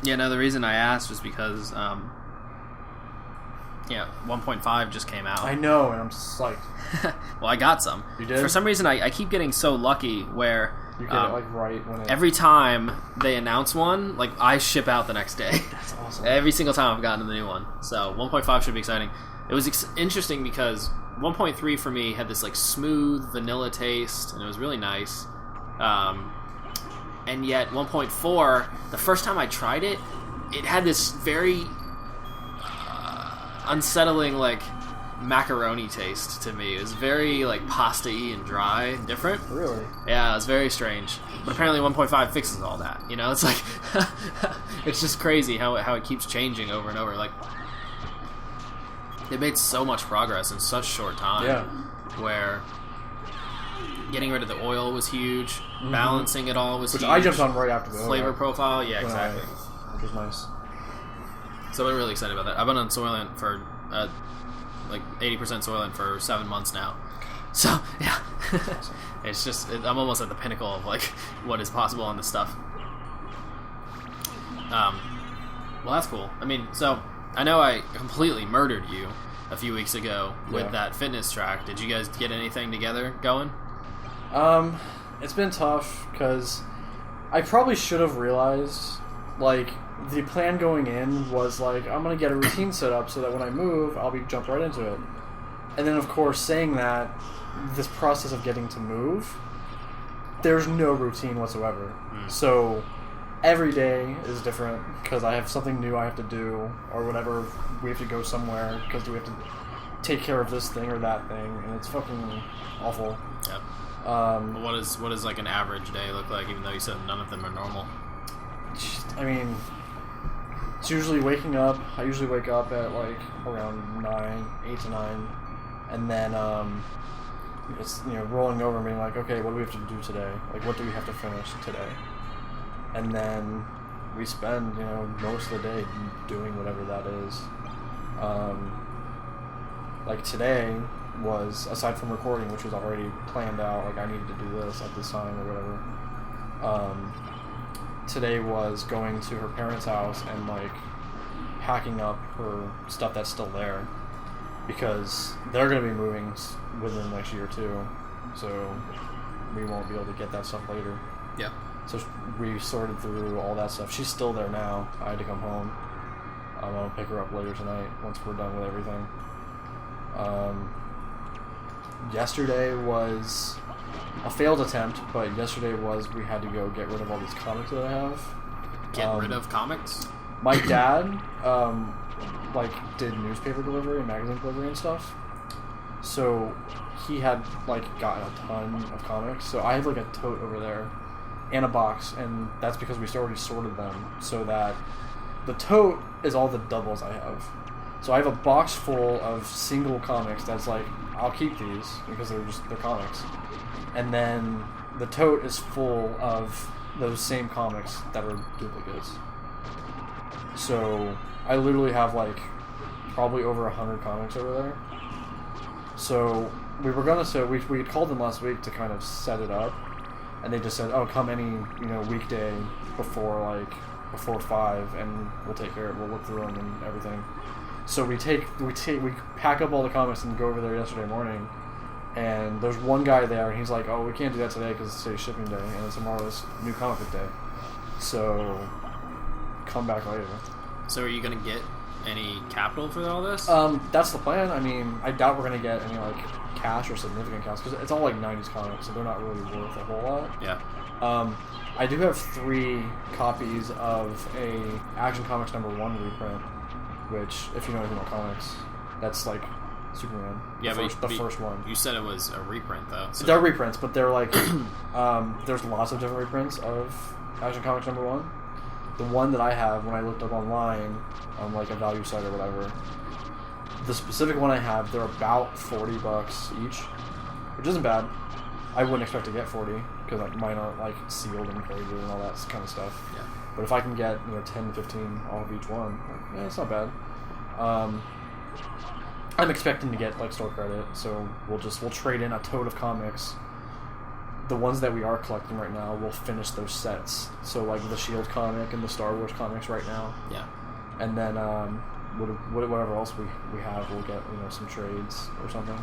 Yeah, no, the reason I asked was because, 1.5 just came out. I know, and I'm psyched. Well, I got some. You did? For some reason, I keep getting so lucky where... You get it, like, right when it... Every time they announce one, like, I ship out the next day. That's awesome. Every single time I've gotten the new one. So, 1.5 should be exciting. It was interesting because 1.3 for me had this, like, smooth vanilla taste, and it was really nice. And yet, 1.4, the first time I tried it, it had this very unsettling, like, macaroni taste to me. It was very, like, pasta-y and dry and different. Really? Yeah, it was very strange. But apparently 1.5 fixes all that. You know, it's like... it's just crazy how it keeps changing over and over. Like, they made so much progress in such short time. Yeah. Where getting rid of the oil was huge. Mm-hmm. Balancing it all was huge. Which I jumped on right after the flavor profile. Yeah, exactly. Which was nice. So I'm really excited about that. I've been on Soylent for... like 80% Soylent for 7 months now. So, yeah. It's just, I'm almost at the pinnacle of, like, what is possible on this stuff. Well, that's cool. I mean, so, I know I completely murdered you a few weeks ago with that fitness track. Did you guys get anything together going? It's been tough, because I probably should have realized, like, the plan going in was, like, I'm going to get a routine set up so that when I move, I'll jump right into it. And then, of course, saying that, this process of getting to move, there's no routine whatsoever. So, every day is different, because I have something new I have to do, or whatever, we have to go somewhere, because we have to take care of this thing or that thing, and it's fucking awful. Yep. What does like, an average day look like, even though you said none of them are normal? I mean... It's usually waking up. I usually wake up at like around 8 to 9, and then it's rolling over and being like, okay, what do we have to do today? Like, what do we have to finish today? And then we spend most of the day doing whatever that is. Like today was, aside from recording, which was already planned out, like I needed to do this at this time or whatever. Today was going to her parents' house and, like, packing up her stuff that's still there, because they're going to be moving within the next year or two, so we won't be able to get that stuff later. Yeah. So we sorted through all that stuff. She's still there now. I had to come home. I'll pick her up later tonight once we're done with everything. Yesterday was... a failed attempt, but yesterday was we had to go get rid of all these comics that I have. Get rid of comics? My dad, did newspaper delivery and magazine delivery and stuff. So he had, gotten a ton of comics. So I have, a tote over there and a box, and that's because we already sorted them. So that the tote is all the doubles I have. So I have a box full of single comics that's I'll keep these because they're comics. And then the tote is full of those same comics that are duplicates. So I literally have probably over 100 comics over there. So we were gonna we had called them last week to kind of set it up, and they just said, "Oh, come any weekday before 5, and we'll take care of it. We'll look through them and everything." So we pack up all the comics and go over there yesterday morning. And there's one guy there, and he's like, "Oh, we can't do that today because it's today's shipping day, and tomorrow's new comic book day. So come back later." So are you going to get any capital for all this? That's the plan. I mean, I doubt we're going to get any cash or significant cash, because it's all 90s comics, so they're not really worth a whole lot. Yeah. I do have 3 copies of a Action Comics #1 reprint, which, if you know anything about comics, that's Superman. Yeah, the first one. You said it was a reprint, though. So. They're reprints, but they're there's lots of different reprints of Action Comics #1. The one that I have, when I looked up online on a value site or whatever, the specific one I have, they're about $40 each, which isn't bad. I wouldn't expect to get 40 because mine aren't sealed and crazy and all that kind of stuff. Yeah. But if I can get 10 to 15 off of each one, it's not bad. I'm expecting to get store credit, so we'll trade in a tote of comics the ones that we are collecting right now, we'll finish those sets. So like the Shield comic and the Star Wars comics right now. Yeah. And then whatever else we have, we'll get some trades or something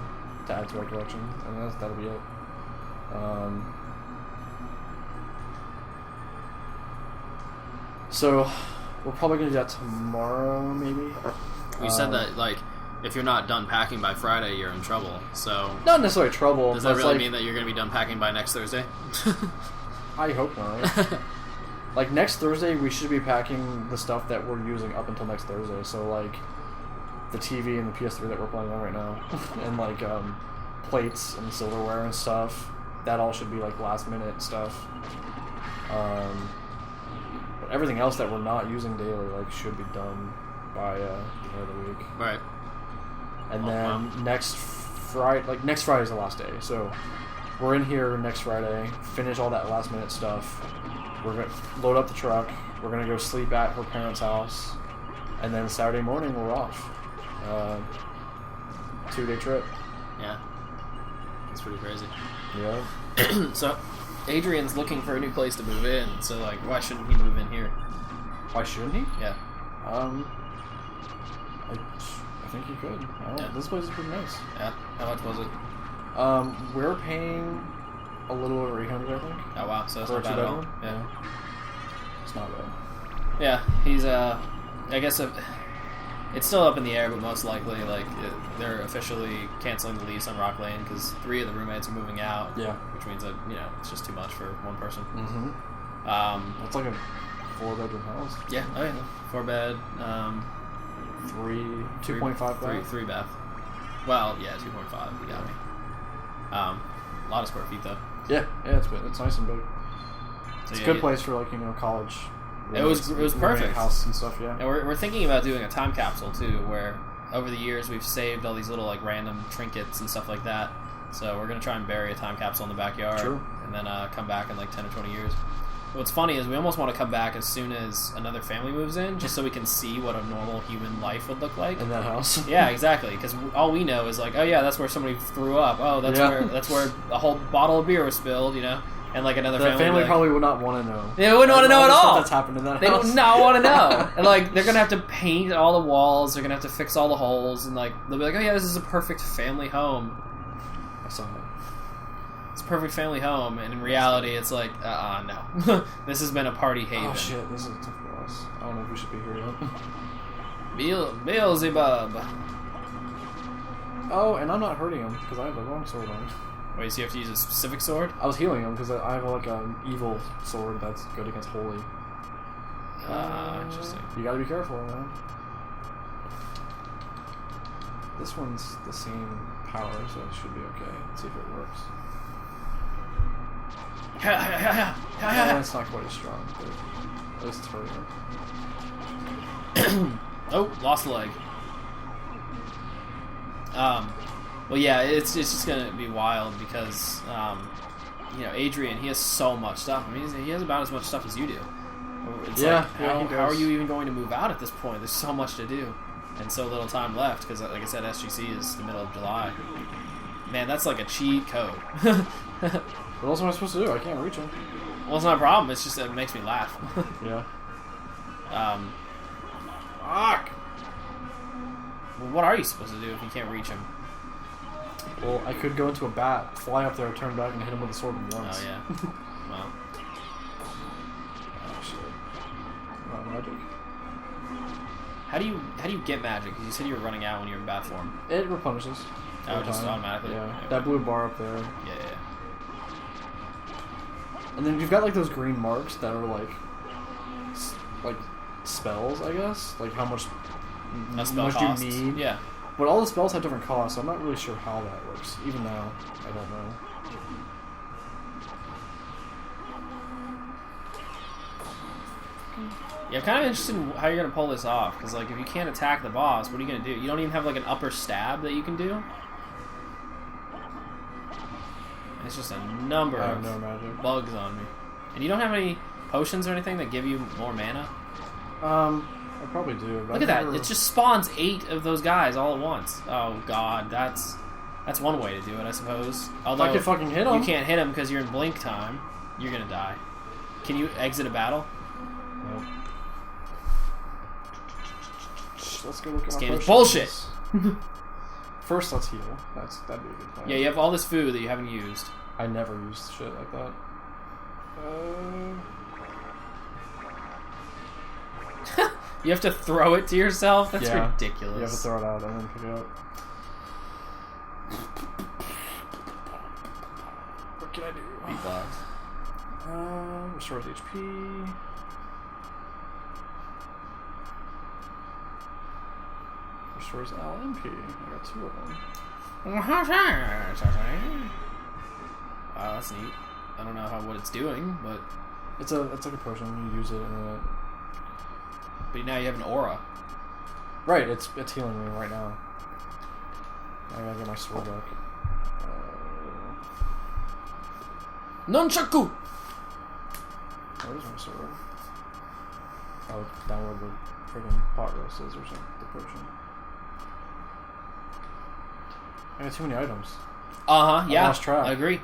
to add to our collection, and that'll be it. So we're probably gonna do that tomorrow, maybe. You said that like if you're not done packing by Friday, you're in trouble. So not necessarily trouble. Does that really mean that you're gonna be done packing by next Thursday? I hope not. Like next Thursday, we should be packing the stuff that we're using up until next Thursday. So like the TV and the PS3 that we're playing on right now, and like plates and silverware and stuff. That all should be like last minute stuff. But everything else that we're not using daily like should be done by the end of the week. Right. And then next Friday is the last day. So we're in here next Friday, finish all that last minute stuff. We're going to load up the truck. We're going to go sleep at her parents' house. And then Saturday morning, we're off. 2-day trip. Yeah. That's pretty crazy. Yeah. So, Adrian's looking for a new place to move in. So, like, why shouldn't he move in here? Why shouldn't he? Yeah. I think he could. Yeah. This place is pretty nice. Yeah. How much was it? We're paying a little over $800, I think. Oh, wow. So, that's for not bad at all. Yeah. It's not bad. Yeah. He's, I guess it's still up in the air, but most likely, like, they're officially canceling the lease on Rock Lane because 3 of the roommates are moving out. Yeah. Which means that, it's just too much for one person. Mm-hmm. It's like a 4-bedroom house. Yeah. Oh, yeah. 4-bed. 2.5 bath. 3 bath. Well, yeah, 2.5. You got me. A lot of square feet, though. Yeah, it's nice and big. So, it's a good place for like college. It was perfect. House and stuff, yeah. And we're thinking about doing a time capsule too, where over the years we've saved all these little like random trinkets and stuff like that. So we're gonna try and bury a time capsule in the backyard, and then come back in like 10 or 20 years. What's funny is we almost want to come back as soon as another family moves in, just so we can see what a normal human life would look like in that house. Yeah, exactly. Because all we know is like, oh yeah, that's where somebody threw up. Oh, that's where a whole bottle of beer was spilled. And like another family probably would not want to know. They wouldn't want to know at all. That's happened in that they house. They do not want to know. And like they're gonna have to paint all the walls. They're gonna have to fix all the holes, and like they'll be like, oh yeah, this is a perfect family home. I saw that. It's a perfect family home, and in reality, it's like, no. This has been a party haven. Oh shit, this is tough for us. I don't know if we should be here yet. Beelzebub. Oh, and I'm not hurting him because I have the wrong sword on. Wait, so you have to use a specific sword? I was healing him because I have like an evil sword that's good against holy. Interesting. You gotta be careful, man. This one's the same power, so it should be okay. Let's see if it works. It's not quite as strong, but at least it's hurting him. Oh, lost a leg. Well, yeah, it's just gonna be wild because, Adrian, he has so much stuff. I mean, he has about as much stuff as you do. It's how are you even going to move out at this point? There's so much to do, and so little time left because, like I said, SGC is the middle of July. Man, that's like a cheat code. What else am I supposed to do? I can't reach him. Well, it's not a problem. It's just that it makes me laugh. Yeah. Fuck. Well, what are you supposed to do if you can't reach him? Well, I could go into a bat, fly up there, turn back, and hit him with a sword once. Oh, yeah. Well. Oh, shit. Not magic. How do you get magic? Because you said you were running out when you were in bat form. It replenishes. Oh, just automatically? Yeah. Okay. That blue bar up there. Yeah. And then you've got, like, those green marks that are, like spells, I guess? Like, how much costs. you need. Yeah. But all the spells have different costs, so I'm not really sure how that works. Even now, I don't know. Yeah, I'm kind of interested in how you're going to pull this off. Because, like, if you can't attack the boss, what are you going to do? You don't even have, like, an upper stab that you can do? It's just a number of bugs on me. And you don't have any potions or anything that give you more mana? I probably do. Look at that. It just spawns 8 of those guys all at once. Oh, God. That's That's one way to do it, I suppose. Although I can fucking hit him. You can't hit him because you're in blink time. You're gonna die. Can you exit a battle? Nope. Let's go look at This my game is potions. bullshit. First, let's heal. That'd be a good plan. Yeah, you have all this food that you haven't used. I never used shit like that. You have to throw it to yourself? That's yeah, ridiculous. You have to throw it out and then pick it up. What can I do? Beatbox. Restores HP. Restores LMP. I got 2 of them. Wow, that's neat. I don't know what it's doing, but it's like a potion. You use it and but now you have an aura. Right, it's healing me right now. I gotta get my sword back. Nunchaku! Where's my sword? Oh, down where the friggin' pot roast is or something. The potion. I got too many items. Yeah. I lost track. I agree.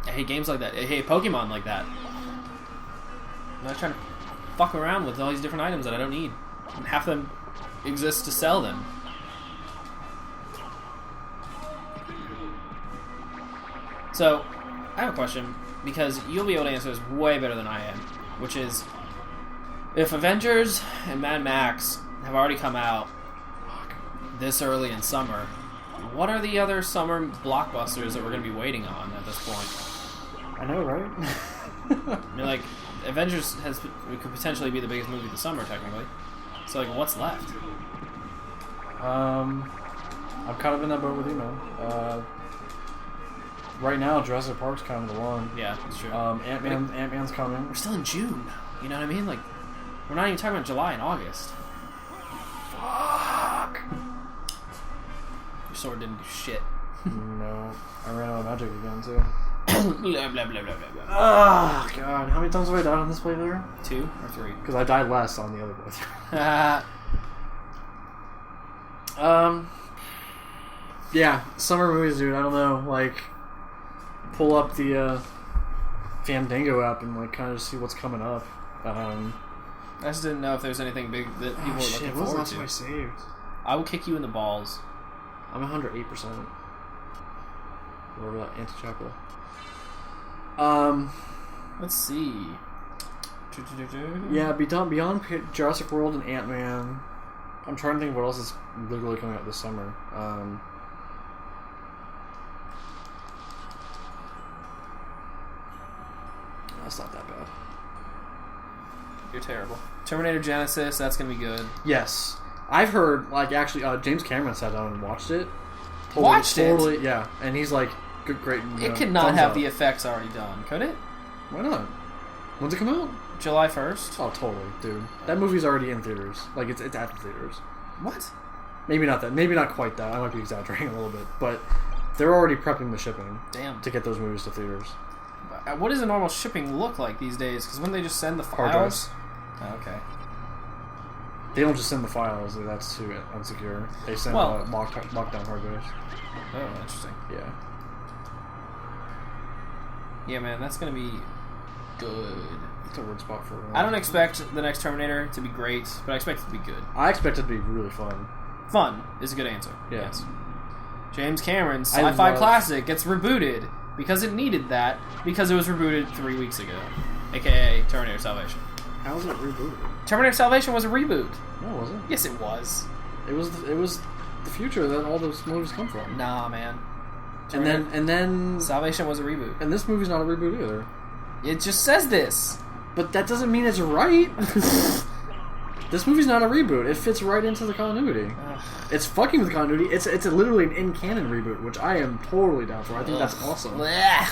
I hate games like that. I hate Pokemon like that. I'm not trying to fuck around with all these different items that I don't need. And half of them exist to sell them. So, I have a question, because you'll be able to answer this way better than I am, which is, if Avengers and Mad Max have already come out this early in summer, what are the other summer blockbusters that we're going to be waiting on at this point? I know, right? I mean, like, Avengers could potentially be the biggest movie of the summer, technically. So, like, what's left? I'm kind of in that boat with you, man. Right now, Jurassic Park's kind of the one. Yeah, that's true. Ant-Man's coming. We're still in June. You know what I mean? Like, we're not even talking about July and August. Fuck! Your sword didn't do shit. No. I ran out of magic again, too. Blah, blah, blah, blah, blah, blah. Oh, God. How many times have I died on this playthrough? 2 or 3? Because I died less on the other playthrough. Yeah, summer movies, dude. I don't know. Like, pull up the Fandango app and like kind of see what's coming up. I just didn't know if there's anything big that people were looking forward to. I saved? I will kick you in the balls. I'm 108%. Wherever that anti-chapel. Let's see. Yeah, beyond Jurassic World and Ant-Man, I'm trying to think what else is literally coming out this summer. That's not that bad. You're terrible. Terminator Genesis, that's gonna be good. Yes. I've heard, like, actually, James Cameron sat down and watched it. Watched it? it? Yeah. And he's like, great. It could not have the effects already done, could it? Why not? When's it come out? July 1st. Oh, totally, dude. That movie's already in theaters. Like, it's at the theaters. What? Maybe not that. Maybe not quite that. I might be exaggerating a little bit. But they're already prepping the shipping. Damn. To get those movies to theaters. What does a normal shipping look like these days? Because wouldn't they just send the Hard files? drives. Oh, okay. They don't just send the files. That's too unsecure. They send lockdown hard drives. Oh, interesting. Yeah. Yeah, man, that's gonna be good. It's a weird spot for. I don't expect the next Terminator to be great, but I expect it to be good. I expect it to be really fun. Fun is a good answer. Yeah. Yes. James Cameron's sci-fi classic gets rebooted because it needed that because it was rebooted 3 weeks ago, aka Terminator Salvation. How was it rebooted? Terminator Salvation was a reboot. No, it wasn't. Yes, it was. It was the future that all those movies come from. Nah, man. And then Salvation was a reboot. And this movie's not a reboot either. It just says this. But that doesn't mean it's right. This movie's not a reboot. It fits right into the continuity. It's fucking with continuity. It's literally an in-canon reboot, which I am totally down for. I think that's awesome. I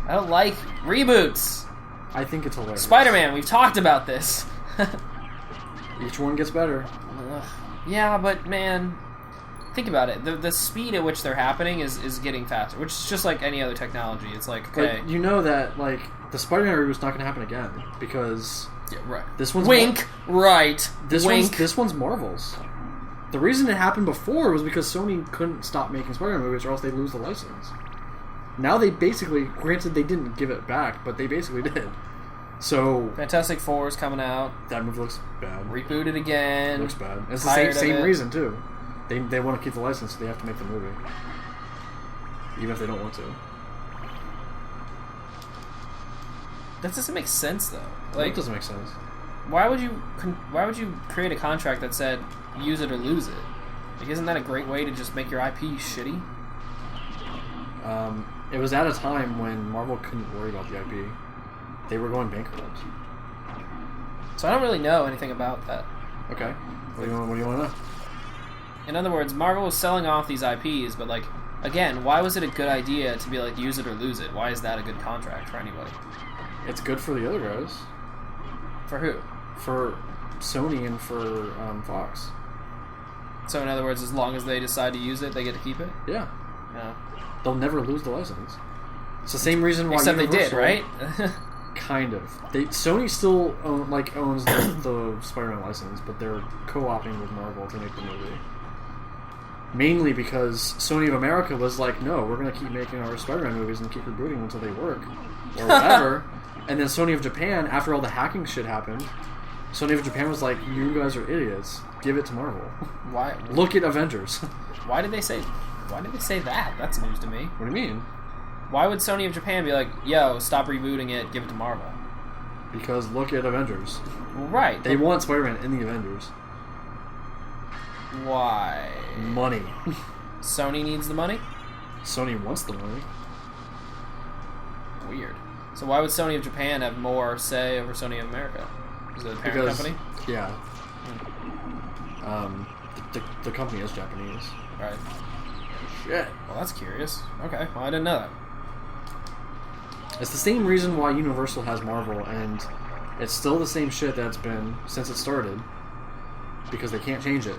don't like reboots. I think it's hilarious. Spider-Man, we've talked about this. Each one gets better. Yeah, but man, think about it. The speed at which they're happening is getting faster, which is just like any other technology. It's like, okay. But you know that, like, the Spider-Man reboot's not going to happen again, because... Yeah, right. This one's... Wink! Right. This one's Marvel's. The reason it happened before was because Sony couldn't stop making Spider-Man movies or else they'd lose the license. Now they basically, granted they didn't give it back, but they basically did. So Fantastic Four is coming out. That movie looks bad. Rebooted again. It looks bad. It's the same reason too. They want to keep the license, so they have to make the movie, even if they don't want to. That doesn't make sense though. Like, it doesn't make sense. Why would you create a contract that said use it or lose it? Like, isn't that a great way to just make your IP shitty? It was at a time when Marvel couldn't worry about the IP. They were going bankrupt. So I don't really know anything about that. Okay. What do you want to know? In other words, Marvel was selling off these IPs, but like, again, why was it a good idea to be like use it or lose it? Why is that a good contract for anybody? It's good for the other guys. For who? For Sony and for Fox. So in other words, as long as they decide to use it, they get to keep it? Yeah. Yeah. They'll never lose the license. It's the same reason why Except Universal, they did, right? Kind of. Sony still owns the Spider-Man license, but they're co-opting with Marvel to make the movie. Mainly because Sony of America was like, no, we're going to keep making our Spider-Man movies and keep rebooting until they work. Or whatever. And then Sony of Japan, after all the hacking shit happened, Sony of Japan was like, you guys are idiots. Give it to Marvel. Why? Look at Avengers. Why did they say that? That's news to me. What do you mean? Why would Sony of Japan be like, yo, stop rebooting it, give it to Marvel? Because look at Avengers. Right. They want Spider-Man in the Avengers. Why? Money. Sony needs the money? Sony wants the money. Weird. So why would Sony of Japan have more say over Sony of America? Is it a parent company? Yeah. The company is Japanese. Right. Shit. Well, that's curious. Okay, well, I didn't know that. It's the same reason why Universal has Marvel, and it's still the same shit that's been since it started, because they can't change it.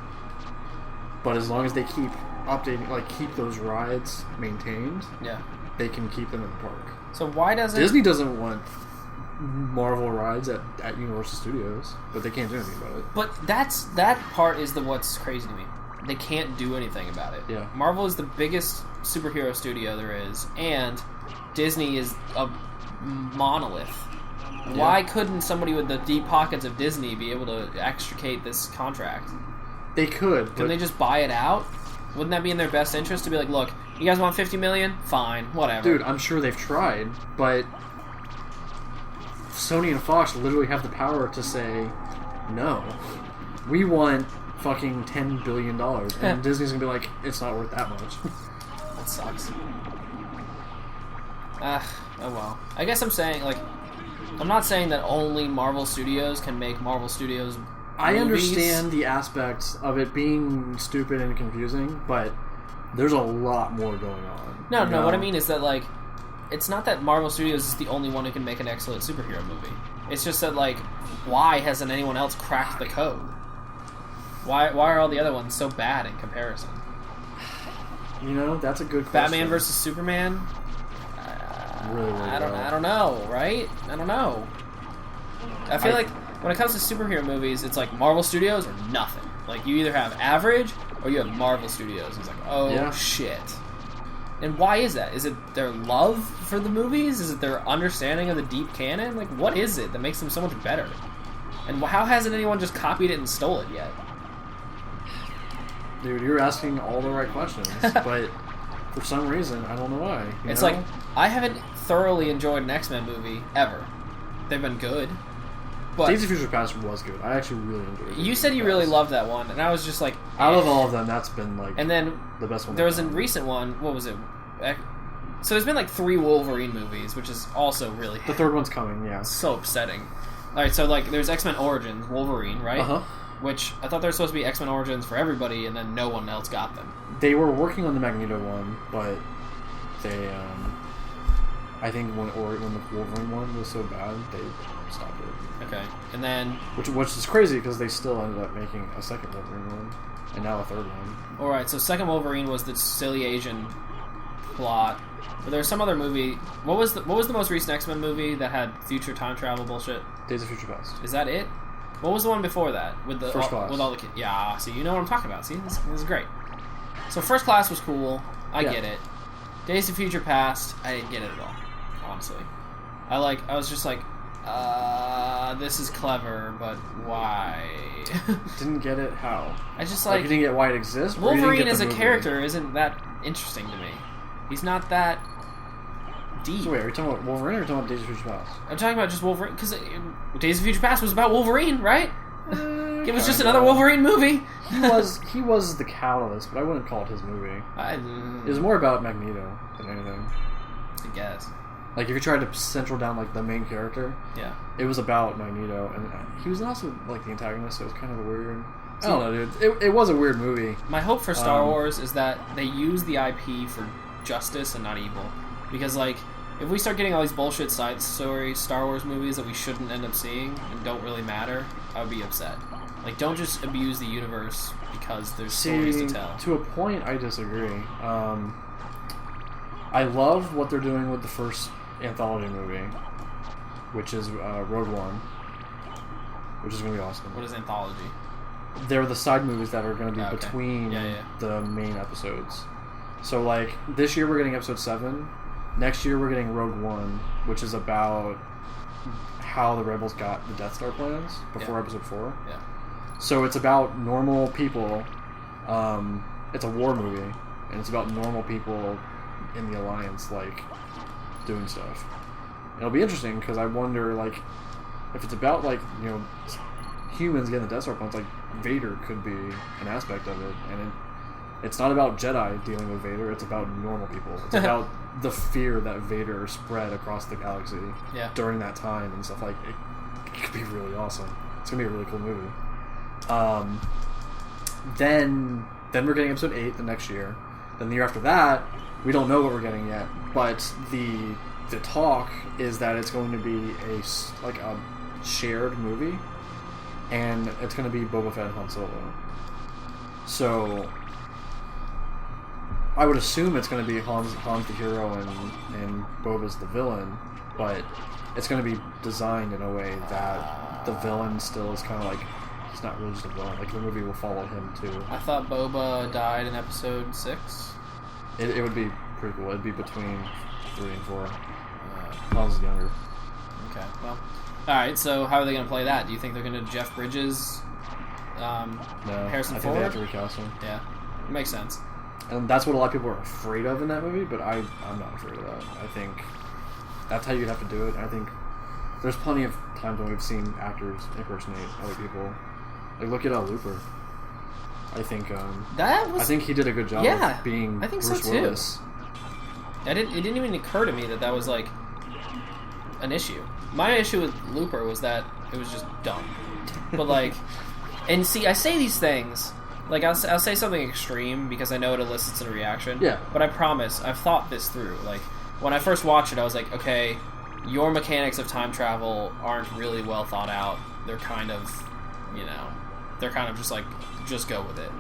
But as long as they keep updating, like keep those rides maintained, yeah, they can keep them in the park. So why doesn't Disney doesn't want Marvel rides at Universal Studios, but they can't do anything about it. But that part is what's crazy to me. They can't do anything about it. Yeah. Marvel is the biggest superhero studio there is, and Disney is a monolith. Yeah. Why couldn't somebody with the deep pockets of Disney be able to extricate this contract? They could. Couldn't they just buy it out? Wouldn't that be in their best interest to be like, look, you guys want $50 million? Fine, whatever. Dude, I'm sure they've tried, but Sony and Fox literally have the power to say, no, we want fucking $10 billion. And Disney's going to be like, it's not worth that much. That sucks. Oh well. I guess I'm saying, like, I'm not saying that only Marvel Studios can make Marvel Studios movies. I understand the aspects of it being stupid and confusing, but there's a lot more going on. No, what I mean is that, like, it's not that Marvel Studios is the only one who can make an excellent superhero movie. It's just that, like, why hasn't anyone else cracked the code? Why are all the other ones so bad in comparison? You know, that's a good question. Batman versus Superman? Really I don't know, right? I don't know. I feel like when it comes to superhero movies, it's like Marvel Studios or nothing. Like, you either have average or you have Marvel Studios. It's like, oh, yeah. Shit. And why is that? Is it their love for the movies? Is it their understanding of the deep canon? Like, what is it that makes them so much better? And how hasn't anyone just copied it and stole it yet? Dude, you're asking all the right questions, but for some reason, I don't know why. It's like, I haven't thoroughly enjoyed an X-Men movie, ever. They've been good. But Days of Future Past was good. I actually really enjoyed it. You said you really loved that one, and I was just like... Out of all of them, that's been, like, and then the best one. There was a recent one, what was it? So there's been, like, 3 Wolverine movies, which is also really... The third one's coming, yeah. So upsetting. Alright, so, like, there's X-Men Origins, Wolverine, right? Uh-huh. Which, I thought there was supposed to be X-Men Origins for everybody, and then no one else got them. They were working on the Magneto one, but they, I think when the Wolverine one was so bad, they stopped it. Okay, and then... Which is crazy, because they still ended up making a second Wolverine one, and now a third one. Alright, so second Wolverine was the silly Asian plot. But there's some other movie... What was the most recent X-Men movie that had future time travel bullshit? Days of Future Past. Is that it? What was the one before that with the First Class? with all the kids? Yeah, see, you know what I'm talking about. See, this is great. So First Class was cool. I get it. Days of Future Past, I didn't get it at all. Honestly, I was just like, this is clever, but why? Didn't get it. How? I just you didn't get why it exists. Wolverine as a character isn't that interesting to me. He's not that deep. So wait, are you talking about Wolverine or are you talking about Days of Future Past? I'm talking about just Wolverine, because Days of Future Past was about Wolverine, right? It was just Kinda. another Wolverine movie. He was the catalyst, but I wouldn't call it his movie. It was more about Magneto than anything. I guess. Like, if you tried to central down, like, the main character, yeah, it was about Magneto, and he was also, like, the antagonist, so it was kind of a weird... I don't know, dude. It was a weird movie. My hope for Star Wars is that they use the IP for justice and not evil. Because, like, if we start getting all these bullshit side story Star Wars movies that we shouldn't end up seeing and don't really matter, I would be upset. Like, don't just abuse the universe because there's stories to tell. To a point, I disagree. I love what they're doing with the first anthology movie, which is Rogue One, which is going to be awesome. What is anthology? They're the side movies that are going to be Okay. between Yeah. the main episodes. So, like, this year we're getting episode 7. Next year we're getting Rogue One, which is about how the Rebels got the Death Star plans before episode 4. Yeah. So it's about normal people. It's a war movie, and it's about normal people in the Alliance, like, doing stuff. It'll be interesting, because I wonder, like, if it's about, like, you know, humans getting the Death Star plans, like, Vader could be an aspect of it, and it's not about Jedi dealing with Vader, it's about normal people. It's about the fear that Vader spread across the galaxy during that time and stuff. Like, it could be really awesome. It's going to be a really cool movie. Then we're getting episode 8 the next year. Then the year after that, we don't know what we're getting yet, but the talk is that it's going to be a shared movie, and it's going to be Boba Fett and Han Solo. So I would assume it's going to be Han's the hero and Boba's the villain, but it's going to be designed in a way that the villain still is kind of like, he's not really just a villain. Like, the movie will follow him too. I thought Boba died in episode 6. It would be pretty cool. It'd be between 3 and 4. Han's younger. Okay, well, alright, so how are they going to play that? Do you think they're going to Jeff Bridges, No, Harrison I think Ford? they have to recast him. Yeah, it makes sense. And that's what a lot of people are afraid of in that movie, but I'm not afraid of that. I think that's how you'd have to do it. I think there's plenty of times when we've seen actors impersonate other people. Like, look at Looper. I think I think he did a good job of being I think Bruce so too. Willis. It didn't even occur to me that was, like, an issue. My issue with Looper was that it was just dumb. But, like, and see, I say these things, like, I'll say something extreme because I know it elicits a reaction. Yeah. But I promise, I've thought this through. Like, when I first watched it, I was like, okay, your mechanics of time travel aren't really well thought out. They're kind of, just like, just go with it.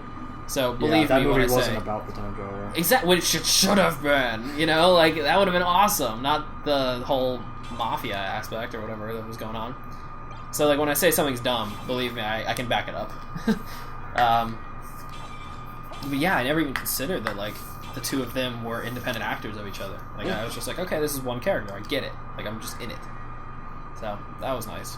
So believe that me movie when I say wasn't about the time travel. exactly what it should have been. Like, that would have been awesome. Not the whole mafia aspect or whatever that was going on. So, like, when I say something's dumb, believe me, I can back it up. But yeah, I never even considered that, like, the two of them were independent actors of each other. Like, I was just like, okay, this is one character. I get it. Like, I'm just in it. So, that was nice.